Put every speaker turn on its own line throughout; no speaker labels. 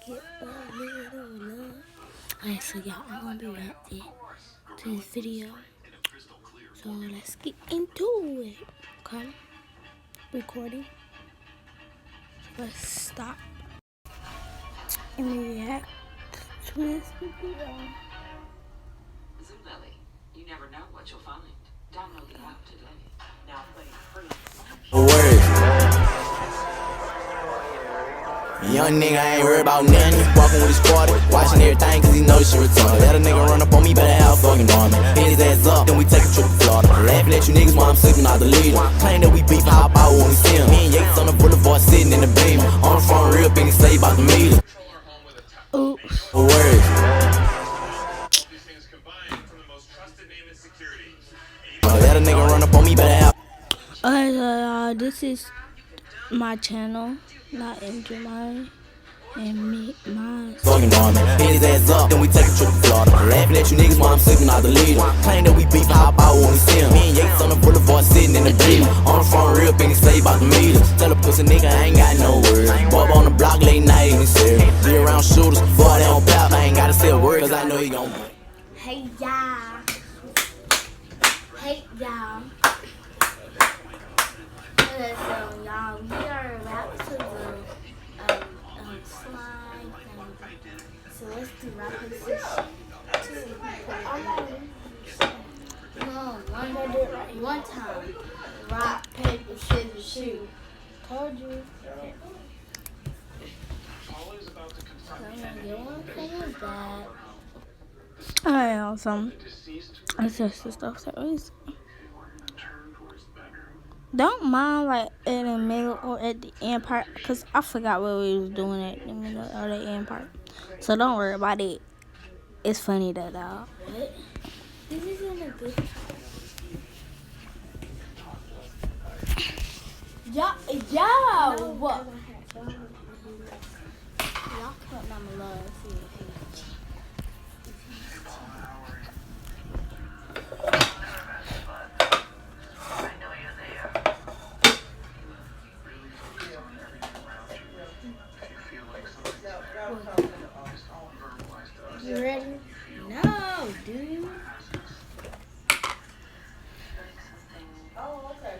get a little love. Alright, so y'all, I'm gonna be reacting to this video. So let's get into it. Okay, recording. Let's stop and react to this video.
Zulily, you never know what you'll find. Download the app today. Now play free.
Young nigga ain't worried about nothing. Walking with his squad, watching everything cause he know this shit retarded. Let a nigga run up on me, better have fucking army. Hit his ass up, then we take a trip to Florida. Laughing at you niggas while I'm sipping out the leader. Claim that we beef, hop out when we see him. Me and Yates on the boulevard sitting in the beam. On the front real big and say about the meter.
Oops.
Word. Let a nigga run up on me, better have.
Alright, so y'all, this is my channel, not MJ and me, mine.
Fucking army. Hit his ass up, then we take a trip to Florida. Laughing at you niggas while I'm sipping out the leader. Claim that we beef, hop out when we see him. Me and Yates on the boulevard sitting in the beam. On the front real big and say about the meter. Tell a pussy nigga I ain't got no words. Bob on the block late night and serious. Be around shooters, boy they don't pop. I ain't gotta say a word cause I know he gon' break.
Hey y'all. Hey y'all. Okay, so y'all, we are about to do slime thing. So let's do rock, paper, scissors. One time. Rock, paper, scissors, shoot. Told you. Alright, awesome. It's just the stuff that was. Don't mind like in the middle or at the end part, cause I forgot what we was doing at the middle or the end part. So don't worry about it. It's funny though. What? This isn't a good part. Yo, what? Y'all cut my love. You ready? No, dude. Oh, okay.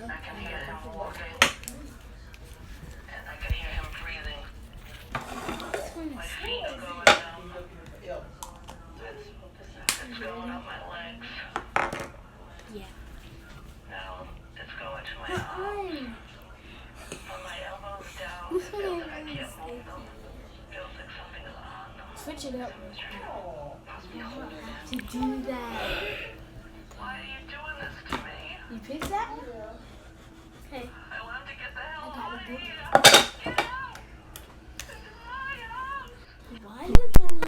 I can hear him walking, and I can hear him breathing. My feet are going down. It's going up my legs.
Yeah.
Now it's going to my arms. From my elbows down, it feels like I can't move them. Feels like something is on them.
Switch it up. You don't have to do that.
Why are you doing this to me?
You pick that? Okay.
I want to get the hell out of here. Get out! This is my house.
Why you gonna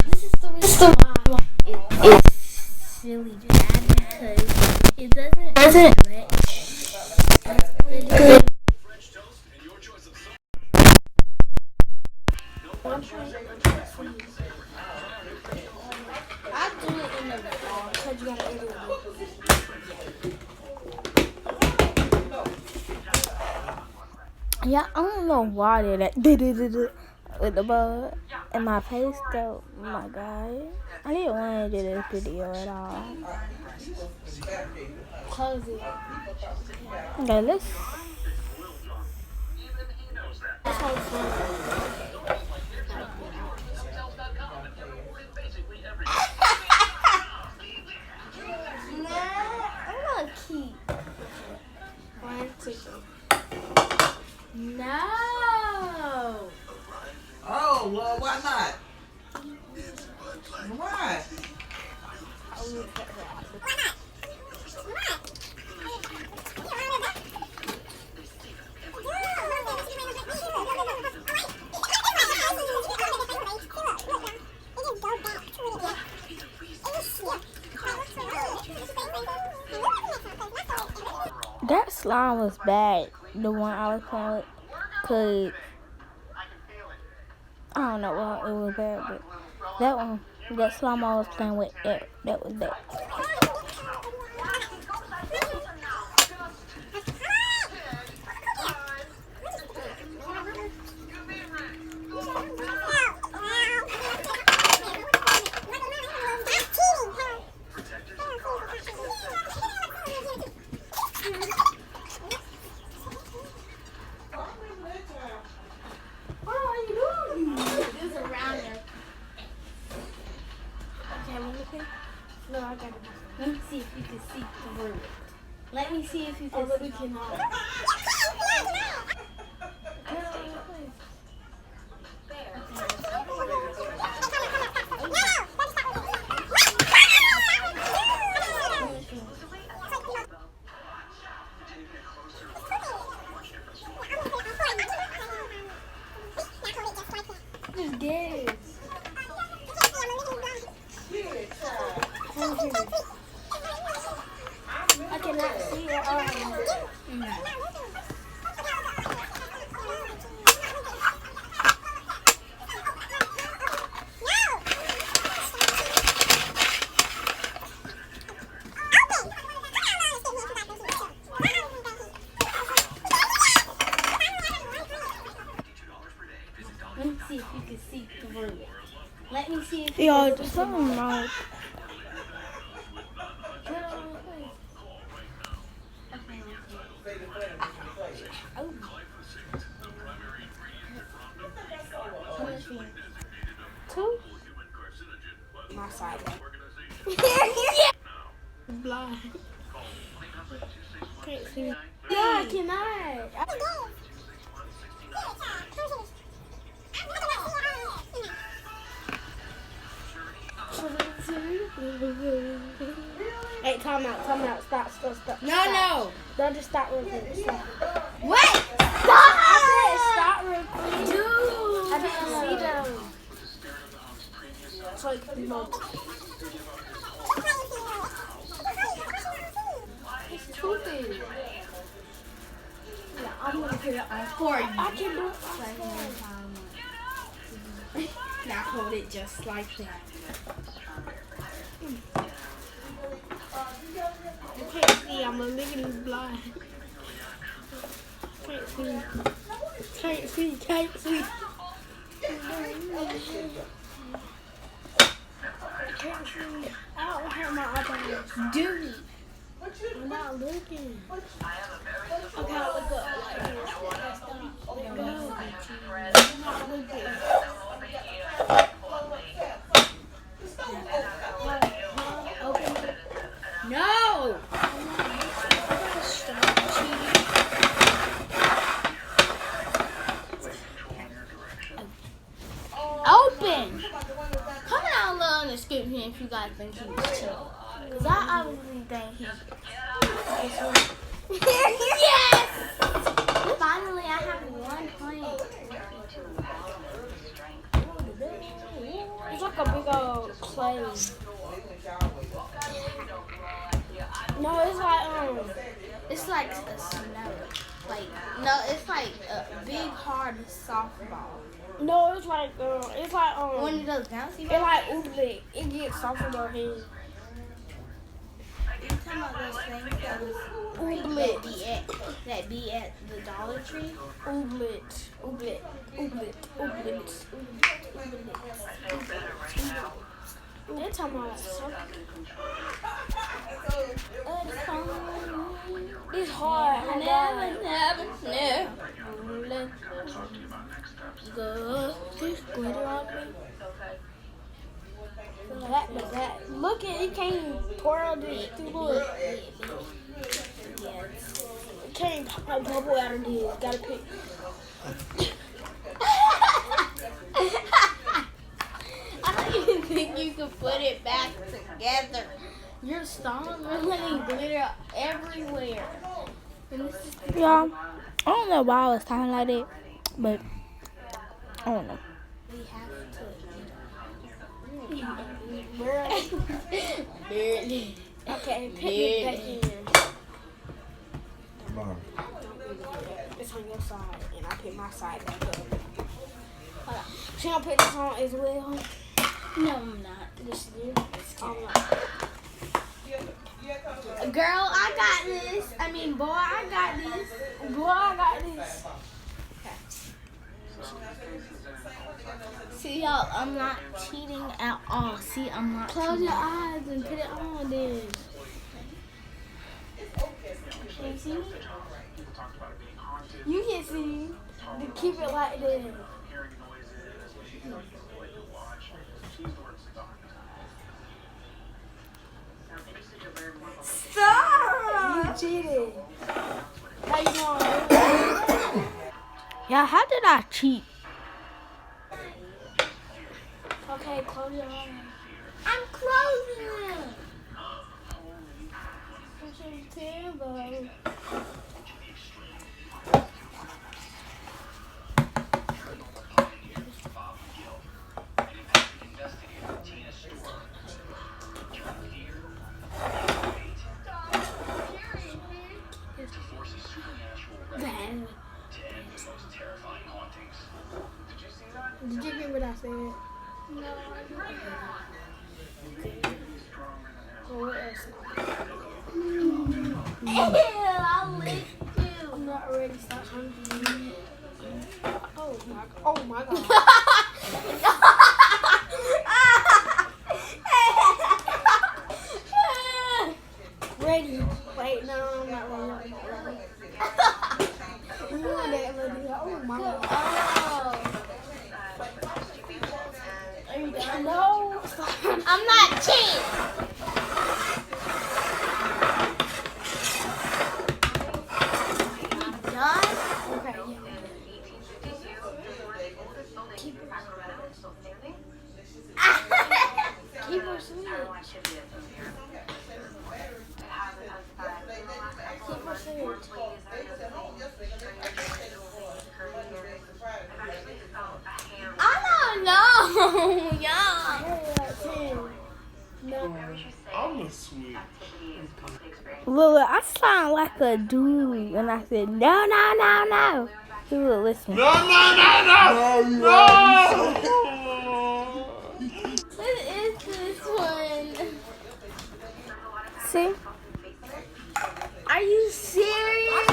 This is the reason why it's really bad because it doesn't good. I do it in the because you gotta edit it. Yeah, I don't know why they that with the bug in my face though. Oh my god, I didn't want to do this video at all. Close it. Okay, let's. I'm gonna keep. 1, 2, 3. No.
Oh, well, why not? Why?
That slime was bad, the one I was playing with, cause I don't know what it was bad, but that one, that slime I was playing with, that was bad. No, I got it. Let me see if you can see through it. Let me see if you can see through it. Just get it. I cannot see it. Let me see if you can see through it. Let me see if you can see something wrong. Two? My side. Blind. Can't see. No, I cannot. Hey, time out, stop. No. Don't just stop real quick. Stop. What? Stop! I said stop real quick. Dude! I didn't see them. So, it's stupid. Yeah, I'm gonna put it on for you. I can do it. Now hold it just like that. You can't see, I'm a legally blind. Can't see. I don't have my iPad. Dude, I'm not looking. Okay, I'll look up. I'm not looking. No! Open! Comment down below in the description if you guys think he was cheating. Because I obviously think he Yes! Finally, I have one point. It's like a big old clay. No, it's like a snow. It's like a big hard softball. No, it's like one of those bouncy balls. It's like oobleck. It gets soft in your head. You talking about those things that be at the Dollar Tree? Oobleck. They're talking about something. It's hard. I never. Go. There's glitter on me. That. Look at it. Can't twirl this. Look. It can't pop no bubble out of this. Gotta pick. I don't even think you can put it back together. Your stomach is letting glitter everywhere. Yeah, I don't know why I was talking like that, but I don't know. We have to. Barely. Okay, pick it back in. Come on. It's on your side, and I pick my side back up. Hold on. She gonna put this on as well.
No, I'm not. This is
Girl, I got this. I mean, boy, I got this. Boy, I got this.
See, y'all, I'm not cheating at all. See, I'm not
Close
cheating.
your eyes and put it on then. Can you see me? You can see me. To keep it like this.
Stop!
You cheated. How you doing?
Yeah, how did I cheat?
Okay, close your eyes.
I'm closing them.
Push your table. Did you hear what I said? No. Well, what else?
Ew, I'll lick you.
I'm not ready. Stop hungry. Oh my god. Oh my god. Ready. Wait, no, I'm not ready. I'm not ready. Oh my god. Are you done? No.
I'm not cheating. Done?
Okay, yeah. Keep her sweet. Keep her sweet.
I don't know. Yeah.
No.
I'm a sweet.
Look, I sound like a dude, and I said, no, no, no, no. He would listen.
No, no, no, no! No!
What is this one? See? Are you serious?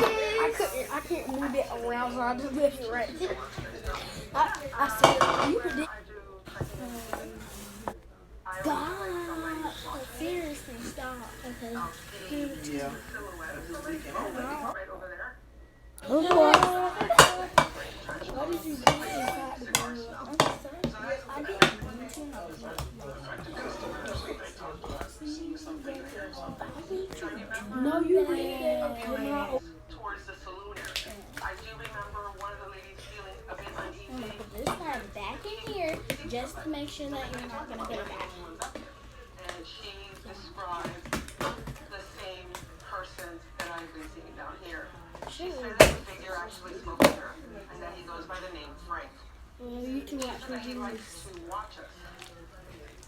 I can't move it around, so I just left it right there. I said, you could. God, seriously, stop. Okay.
Yeah.
What did you do inside the door? I didn't mean to. No, you didn't.
Towards the saloon area. I do remember one of the ladies feeling a bit
I'm gonna
uneasy.
put this part back in here just to make sure that you're not gonna get it back.
And she described the same person that I've been seeing down here. She said that the figure actually spoke to her, and that he goes by the name Frank.
Well, you can watch
That he
me do
likes
this.
to watch us.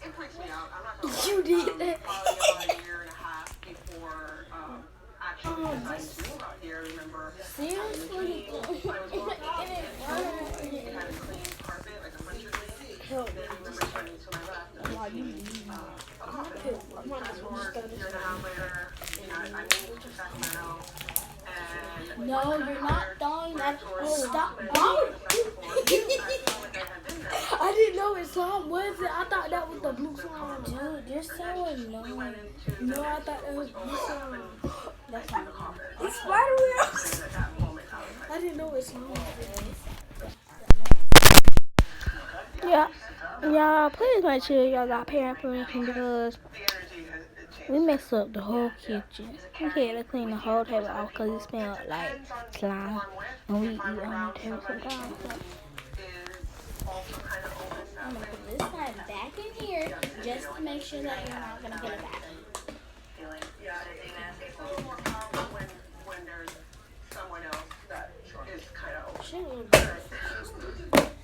It freaks me out. I'm not gonna lie.
You did that.
Probably about a year and a half before actually I moved out here. I remember
Seriously?
I was walking out and it had a clean carpet, like a bunch of things. Then I remember turning to my left and seeing a coffin. Fast forward a year and a half later, you know, I moved to Sacramento. And
No, you're not throwing that.
Stop.
Oh!
I didn't know what slime was it. I thought that was the blue slime.
Dude, you're so annoying.
No, I thought that was blue slime.
That's not
It's spider webs. I didn't know what slime was.
Yeah, y'all, please make sure y'all got parent permission because we messed up the whole kitchen. We had to clean the whole table off because it smelled like slime, and we eat on the table sometimes. So. I'm gonna put this side back in here just to make sure that you're not gonna get it back.
When there's someone else that is kind of
Shit.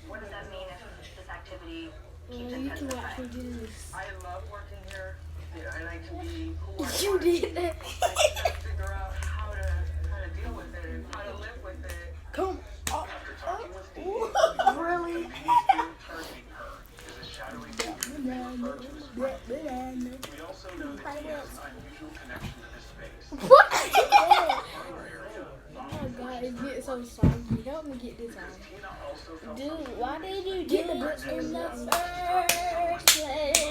what does that mean if this activity
Well, you can watch me do this.
I love working here, you know, and I can be who I
You
want.
did that.
I just have to figure out how to deal with it and how to live with it.
Come.
After talking with Steve,
Really?
he feels
help me get this on. Dude, why did you get the book in the first place?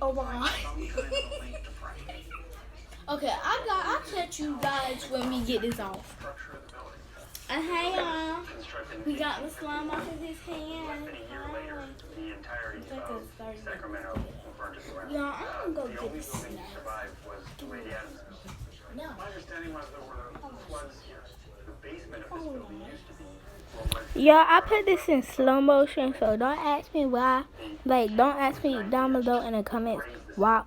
Oh my God. Okay, I'll catch you guys when we get this off. And hey y'all, we got the slime off of his hand. Y'all, I'm gonna go get the snack. No.
Yeah, I put this in slow motion, so don't ask me why. Like, don't ask me down below in the comments why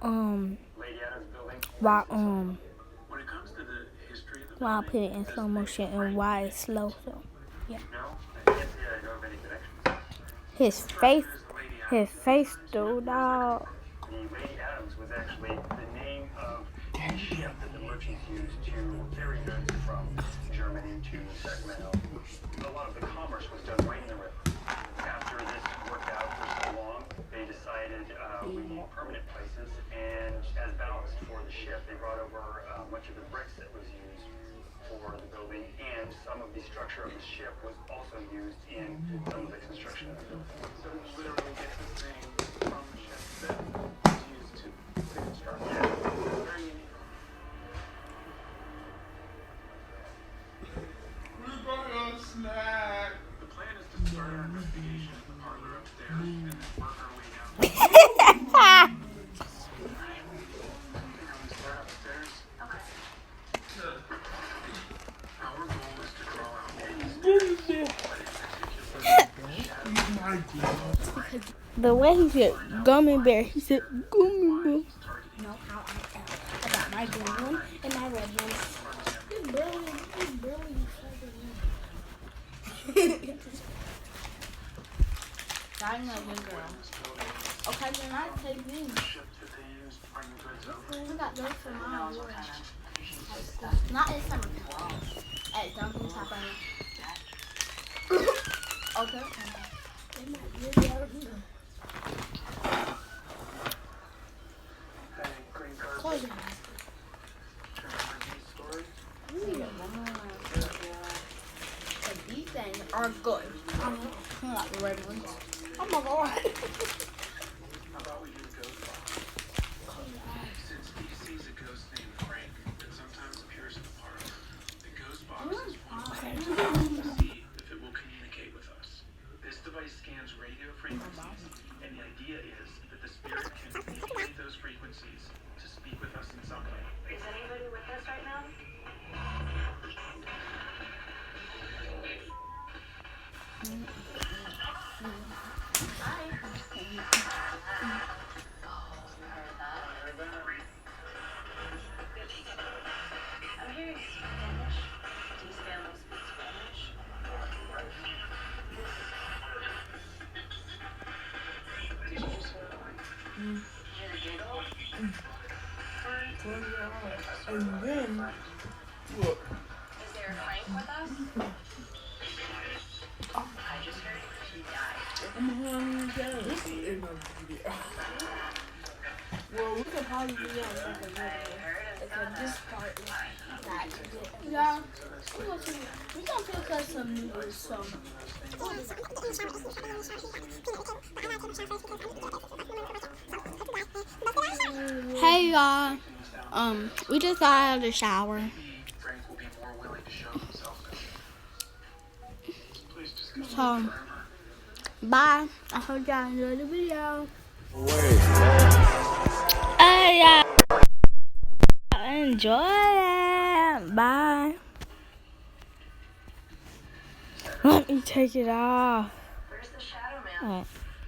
I put it in slow motion and why it's slow. So yeah. His face though, dog.
Lady Adams was actually the name of the ship that the merchants used to carry goods from Germany to Sacramento. A lot of the commerce was done right in the river. After this worked out for so long, they decided we need permanent places, and as ballast for the ship, they brought over much of the bricks that was used for the building, and some of the structure of the ship was also used in some of the construction of the building. So it literally gets this thing from the ship that was used to construct. Yeah. Very unique.
We got a snack.
The plan is to start our investigation in the parlor upstairs and then work our way down. Our goal is to draw out
The way he said gummy bear, he said gummy bear.
No, how I got my green one and my red one. You barely I'm not good girl. Okay, then I take these. We got those for mine. Not in summer. At Dunkin' Top right now. Okay. They might really out of here. Close your eyes. But these things are good. I like the red ones. I'm not gonna lie.
How about we do the ghost box? Since he sees a ghost named Frank that sometimes appears in the park, the ghost box is one way to see if it will communicate with us. This device scans radio frequencies, and the idea is that the spirit can manipulate those frequencies to speak with us in some way.
Is anybody with us right now? I'm hearing Spanish. Do you speak Spanish?
Did you just hear
Hear the giggle?
And then, look.
Is there a Frank with us? I just heard he died.
This is in the video.
Well, we could probably do that like a video. Because this part is not good. Yeah. We gonna pick up some noodles, so. Hey y'all. We just got out of the shower.
Frank will be more willing to show himself than you. Please just go.
So, bye. I hope y'all enjoyed the video.
Hey, y'all. Enjoy it. Bye. Let me take it off.
Where's the shadow man?
Alright.